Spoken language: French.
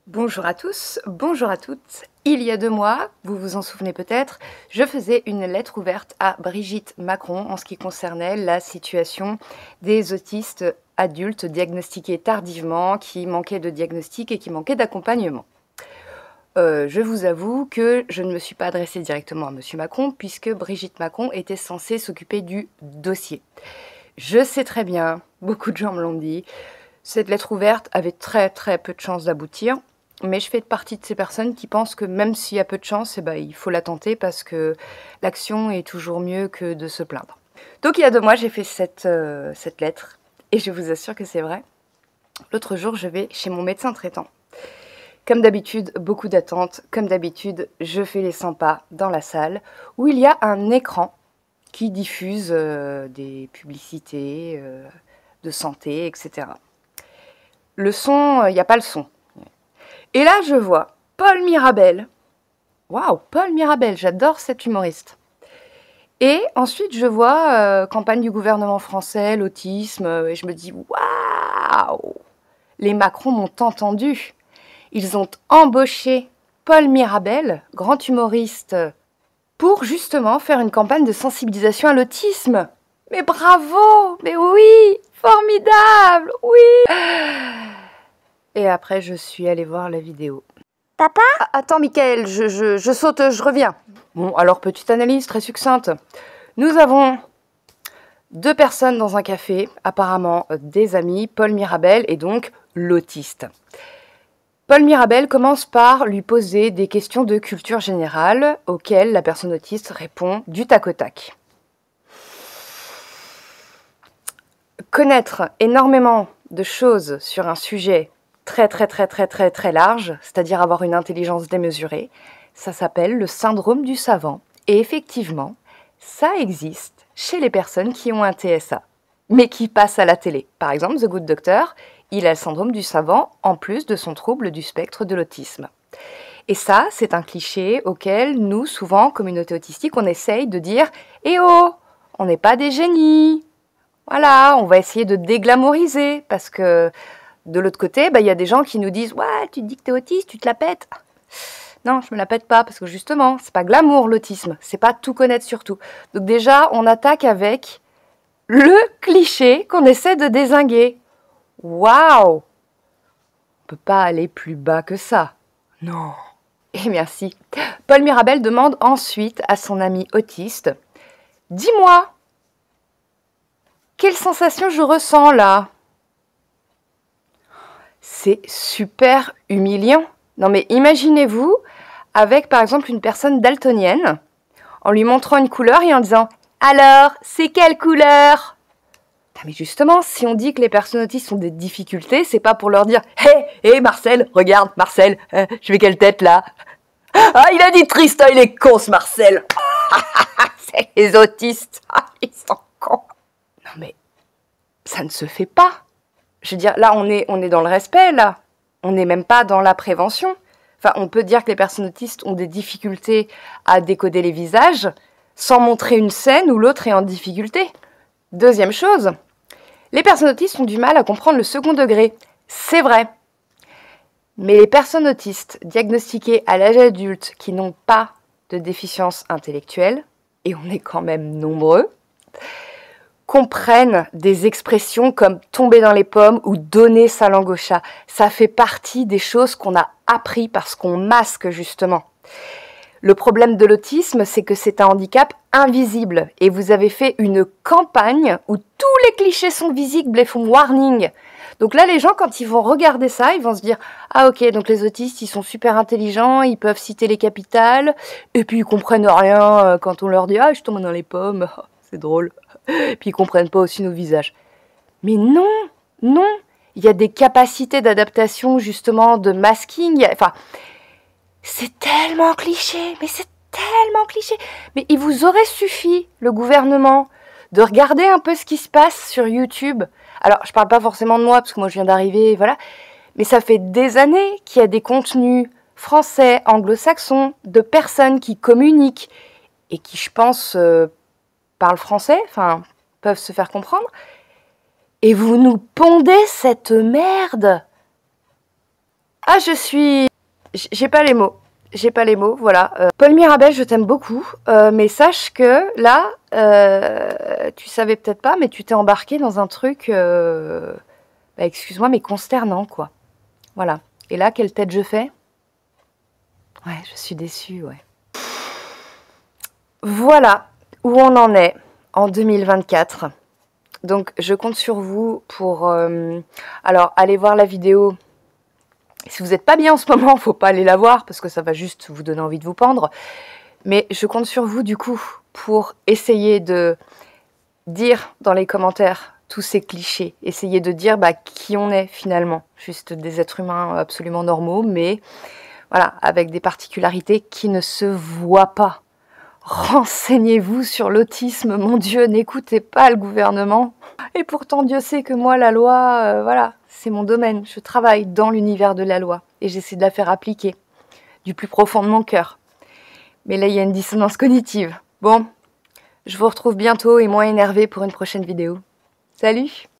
Bonjour à tous, bonjour à toutes. Il y a 2 mois, vous vous en souvenez peut-être, je faisais une lettre ouverte à Brigitte Macron en ce qui concernait la situation des autistes adultes diagnostiqués tardivement, qui manquaient de diagnostic et qui manquaient d'accompagnement. Je vous avoue que je ne me suis pas adressée directement à Monsieur Macron puisque Brigitte Macron était censée s'occuper du dossier. Je sais très bien, beaucoup de gens me l'ont dit, cette lettre ouverte avait très peu de chances d'aboutir. Mais je fais partie de ces personnes qui pensent que même s'il y a peu de chance, il faut la tenter parce que l'action est toujours mieux que de se plaindre. Donc il y a 2 mois, j'ai fait cette lettre et je vous assure que c'est vrai. L'autre jour, je vais chez mon médecin traitant. Comme d'habitude, beaucoup d'attentes. Comme d'habitude, je fais les 100 pas dans la salle où il y a un écran qui diffuse des publicités de santé, etc. Le son, il n'y a pas le son. Et là, je vois Paul Mirabel. Waouh, Paul Mirabel, j'adore cet humoriste. Et ensuite, je vois campagne du gouvernement français, l'autisme, et je me dis waouh, les Macron m'ont entendu. Ils ont embauché Paul Mirabel, grand humoriste, pour justement faire une campagne de sensibilisation à l'autisme. Mais bravo, mais oui, formidable, oui. Et après, je suis allée voir la vidéo. Papa? Ah, attends, Mickaël, je saute, je reviens. Bon, alors, petite analyse très succincte. Nous avons 2 personnes dans un café, apparemment des amis, Paul Mirabel et donc l'autiste. Paul Mirabel commence par lui poser des questions de culture générale auxquelles la personne autiste répond du tac au tac. Connaître énormément de choses sur un sujet très large, c'est-à-dire avoir une intelligence démesurée, ça s'appelle le syndrome du savant. Et effectivement, ça existe chez les personnes qui ont un TSA, mais qui passent à la télé. Par exemple, The Good Doctor, il a le syndrome du savant en plus de son trouble du spectre de l'autisme. Et ça, c'est un cliché auquel nous, souvent, communauté autistique, on essaye de dire « Eh oh, on n'est pas des génies !» Voilà, on va essayer de déglamouriser parce que de l'autre côté, il y a des gens qui nous disent « Ouais, tu te dis que t'es autiste, tu te la pètes !» Non, je me la pète pas parce que justement, c'est pas glamour l'autisme, c'est pas tout connaître sur tout. Donc déjà, on attaque avec le cliché qu'on essaie de dézinguer. Waouh! On peut pas aller plus bas que ça. Non. Et merci. Paul Mirabel demande ensuite à son ami autiste « Dis-moi, quelle sensation je ressens là ?» C'est super humiliant. Non mais imaginez-vous avec par exemple une personne daltonienne en lui montrant une couleur et en disant « Alors, c'est quelle couleur ?» Mais justement, si on dit que les personnes autistes ont des difficultés, c'est pas pour leur dire « Hé, Marcel, regarde, Marcel, je fais quelle tête là ?»« Ah, il a dit Tristan, il est con ce Marcel !» C'est les autistes, ils sont cons. Non mais, ça ne se fait pas. Je veux dire, là, on est dans le respect, là. On n'est même pas dans la prévention. Enfin, on peut dire que les personnes autistes ont des difficultés à décoder les visages sans montrer une scène où l'autre est en difficulté. Deuxième chose, les personnes autistes ont du mal à comprendre le second degré. C'est vrai. Mais les personnes autistes diagnostiquées à l'âge adulte qui n'ont pas de déficience intellectuelle, et on est quand même nombreux, comprennent des expressions comme tomber dans les pommes ou donner sa langue au chat. Ça fait partie des choses qu'on a appris parce qu'on masque justement. Le problème de l'autisme, c'est que c'est un handicap invisible et vous avez fait une campagne où tous les clichés sont visibles et font warning. Donc là, les gens, quand ils vont regarder ça, ils vont se dire « Ah ok, donc les autistes, ils sont super intelligents, ils peuvent citer les capitales, et puis ils comprennent rien quand on leur dit « Ah, je tombe dans les pommes, c'est drôle. » Puis ils comprennent pas aussi nos visages. Mais non, non, il y a des capacités d'adaptation, justement, de masking. Enfin, c'est tellement cliché, mais c'est tellement cliché. Mais il vous aurait suffi, le gouvernement, de regarder un peu ce qui se passe sur YouTube. Alors, je parle pas forcément de moi, parce que moi je viens d'arriver, voilà. Mais ça fait des années qu'il y a des contenus français, anglo-saxons, de personnes qui communiquent et qui, je pense, parlent français, enfin, peuvent se faire comprendre. Et vous nous pondez cette merde. Ah, j'ai pas les mots. J'ai pas les mots, voilà. Paul Mirabel, je t'aime beaucoup, mais sache que là, tu savais peut-être pas, mais tu t'es embarqué dans un truc, bah, excuse-moi, mais consternant, quoi. Voilà. Et là, quelle tête je fais? Ouais, je suis déçue, ouais. Voilà où on en est en 2024. Donc, je compte sur vous pour... alors, allez voir la vidéo. Si vous n'êtes pas bien en ce moment, faut pas aller la voir parce que ça va juste vous donner envie de vous pendre. Mais je compte sur vous, du coup, pour essayer de dire dans les commentaires tous ces clichés. Essayer de dire bah, qui on est finalement. Juste des êtres humains absolument normaux, mais voilà, avec des particularités qui ne se voient pas. Renseignez-vous sur l'autisme, mon Dieu, n'écoutez pas le gouvernement. Et pourtant, Dieu sait que moi, la loi, voilà, c'est mon domaine. Je travaille dans l'univers de la loi et j'essaie de la faire appliquer du plus profond de mon cœur. Mais là, il y a une dissonance cognitive. Bon, je vous retrouve bientôt et moins énervée pour une prochaine vidéo. Salut!